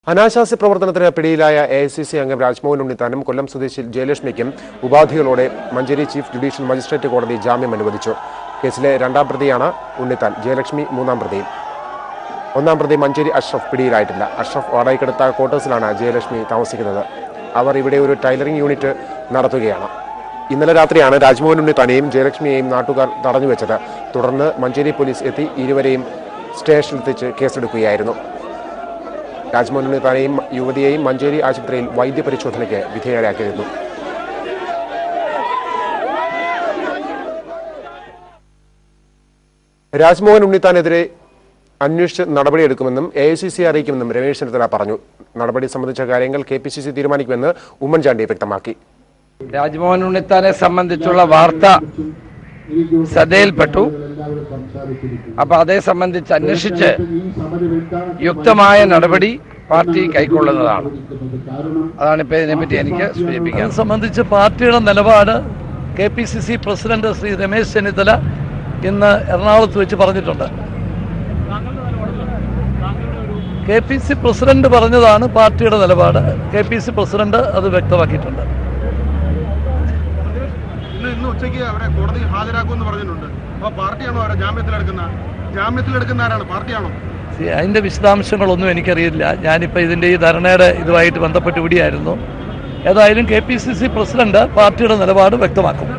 അനാശാസ്യ പ്രവർത്തനത്തിന് പിടിയിലായ AICC അംഗം രാജ്മോഹൻ ഉണ്ണിത്താനും കൊല്ലം സ്വദേശി ജയലക്ഷ്മിക്കും ഉപാധികളോടെ മഞ്ചേരി ചീഫ് ജുഡീഷ്യൽ മജിസ്ട്രേറ്റ് കോടതി ജാമ്യം അനുവദിച്ചു. കേസിലെ രണ്ടാം പ്രതിയാണ് ഉണ്ണിത്താൻ, ജയലക്ഷ്മി മൂന്നാം പ്രതിയും. ഒന്നാം പ്രതി മഞ്ചേരി അഷ്റഫ് പിടിയിലായിട്ടില്ല. അഷ്റഫ് വാടകയ്ക്കെടുത്ത ക്വാർട്ടേഴ്സിലാണ് ജയലക്ഷ്മി താമസിക്കുന്നത്. അവർ ഇവിടെ ഒരു ടൈലറിംഗ് യൂണിറ്റ് നടത്തുകയാണ്. ഇന്നലെ രാത്രിയാണ് രാജ്മോഹൻ ഉണ്ണിത്താനെയും ജയലക്ഷ്മിയെയും നാട്ടുകാർ തടഞ്ഞുവെച്ചത്. തുടർന്ന് മഞ്ചേരി പോലീസ് എത്തി ഇരുവരെയും സ്റ്റേഷനിലെത്തിച്ച് കേസെടുക്കുകയായിരുന്നു. രാജ്മോഹൻ ഉണ്ണിത്താനെയും യുവതിയെയും മഞ്ചേരി ആശുപത്രിയിൽ വൈദ്യപരിശോധനയ്ക്ക് വിധേയരാക്കിയിരുന്നു. രാജ്മോഹൻ ഉണ്ണിത്താനെതിരെ അന്വേഷിച്ച് നടപടിയെടുക്കുമെന്നും AICC അറിയിക്കുമെന്നും രമേശ് ചെന്നിത്തല പറഞ്ഞു. നടപടി സംബന്ധിച്ച കാര്യങ്ങൾ KPCC തീരുമാനിക്കുമെന്ന് ഉമ്മൻചാണ്ടി വ്യക്തമാക്കി. രാജ്മോഹൻ ഉണ്ണിത്താനെ സംബന്ധിച്ചുള്ള വാർത്ത ശ്രദ്ധയിൽപ്പെട്ടു. അപ്പൊ അതേ സംബന്ധിച്ച് അന്വേഷിച്ച് യുക്തമായ നടപടി പാർട്ടി കൈക്കൊള്ളുന്നതാണ്. അതാണ് ഇപ്പൊ ഇതിനെപ്പറ്റി എനിക്ക് സൂചിപ്പിക്കാൻ. സംബന്ധിച്ച് പാർട്ടിയുടെ നിലപാട് KPCC പ്രസിഡന്റ് ശ്രീ രമേശ് ചെന്നിത്തല ഇന്ന് എറണാകുളത്ത് വെച്ച് പറഞ്ഞിട്ടുണ്ട്. KPCC പ്രസിഡന്റ് പറഞ്ഞതാണ് പാർട്ടിയുടെ നിലപാട്. KPCC പ്രസിഡന്റ് അത് വ്യക്തമാക്കിയിട്ടുണ്ട്. ഇന്ന് ഉച്ചയ്ക്ക് അവരെ കോടതിയിൽ ഹാജരാക്കുമെന്ന് പറഞ്ഞിട്ടുണ്ട്. അപ്പോൾ പാർട്ടിയാണോ അവരെ ജാമ്യത്തിലെടുക്കുന്ന ആരാണ്? പാർട്ടിയാണോ? അതിന്റെ വിശദാംശങ്ങളൊന്നും എനിക്കറിയില്ല. ഞാനിപ്പോൾ ഇതിന്റെ ഈ ധർണയുടെ ഇതുമായിട്ട് ബന്ധപ്പെട്ട് ഇവിടെയായിരുന്നു. ഏതായാലും KPCC പ്രസിഡന്റ് പാർട്ടിയുടെ നിലപാട് വ്യക്തമാക്കും.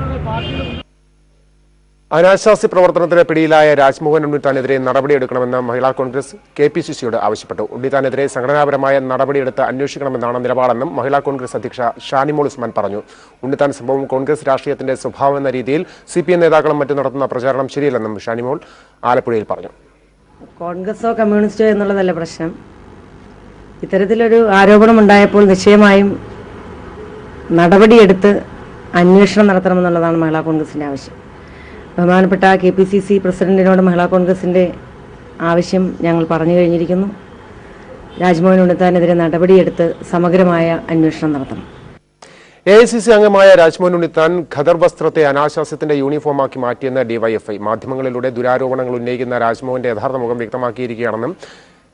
അനാശാസ്യ പ്രവർത്തനത്തിന് പിടിയിലായ രാജ്മോഹൻ ഉണ്ണിത്താനെതിരെ നടപടിയെടുക്കണമെന്ന് മഹിളാ കോൺഗ്രസ് KPCCയോട് ആവശ്യപ്പെട്ടു. ഉണ്ണിത്താനെതിരെ സംഘടനാപരമായ നടപടിയെടുത്ത് അന്വേഷിക്കണമെന്നാണ് നിലപാടെന്നും മഹിളാ കോൺഗ്രസ് അധ്യക്ഷ ഷാനിമോൾ ഉസ്മാൻ പറഞ്ഞു. ഉണ്ണിത്താൻ സംഭവം കോൺഗ്രസ് രാഷ്ട്രീയത്തിന്റെ സ്വഭാവം എന്ന രീതിയിൽ CPM നേതാക്കളും മറ്റും നടത്തുന്ന പ്രചാരണം ശരിയല്ലെന്നും ഷാനിമോൾ ആലപ്പുഴയിൽ പറഞ്ഞു. കോൺഗ്രസോ കമ്മ്യൂണിസ്റ്റോ എന്നുള്ളതല്ല പ്രശ്നം. ഇത്തരത്തിലൊരു ആരോപണം ഉണ്ടായപ്പോൾ നിശ്ചയമായും നടപടിയെടുത്ത് അന്വേഷണം നടത്തണമെന്നുള്ളതാണ് മഹിളാ കോൺഗ്രസിന്റെ ആവശ്യം. ബഹുമാനപ്പെട്ട KPCC പ്രസിഡന്റിനോട് മഹിളാ കോൺഗ്രസിന്റെ ആവശ്യം ഞങ്ങൾ പറഞ്ഞു കഴിഞ്ഞിരിക്കുന്നു. രാജ്മോഹൻ ഉണ്ണിത്താനെതിരെ നടപടിയെടുത്ത് സമഗ്രമായ അന്വേഷണം നടത്തണം. AICC അംഗമായ രാജ്മോഹൻ ഉണ്ണിത്താൻ ഖദർ വസ്ത്രത്തെ അനാശാസ്യത്തിന്റെ യൂണിഫോമാക്കി മാറ്റിയെന്ന് DYFI. മാധ്യമങ്ങളിലൂടെ ദുരാരോപണങ്ങൾ ഉന്നയിക്കുന്ന രാജ്മോഹന്റെ യഥാർത്ഥ മുഖം വ്യക്തമാക്കിയിരിക്കുകയാണെന്നും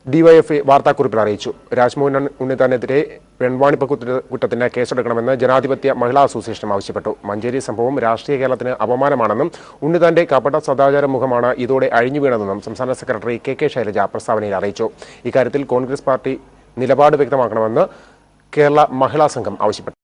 DYFI വാർത്താക്കുറിപ്പിൽ അറിയിച്ചു. രാജ്മോഹൻ ഉണ്ണിത്താനെതിരെ വെൺവാണിപ്പ കുറ്റത്തിന് കേസെടുക്കണമെന്ന് ജനാധിപത്യ മഹിളാ അസോസിയേഷൻ ആവശ്യപ്പെട്ടു. മഞ്ചേരി സംഭവം രാഷ്ട്രീയ കേരളത്തിന് അപമാനമാണെന്നും ഉണ്ണിത്താന്റെ കപട സദാചാര മുഖമാണ് ഇതോടെ അഴിഞ്ഞു വീണതെന്നും സംസ്ഥാന സെക്രട്ടറി KK ശൈലജ പ്രസ്താവനയിൽ അറിയിച്ചു. ഇക്കാര്യത്തിൽ കോൺഗ്രസ് പാർട്ടി നിലപാട് വ്യക്തമാക്കണമെന്ന് കേരള മഹിളാ സംഘം ആവശ്യപ്പെട്ടു.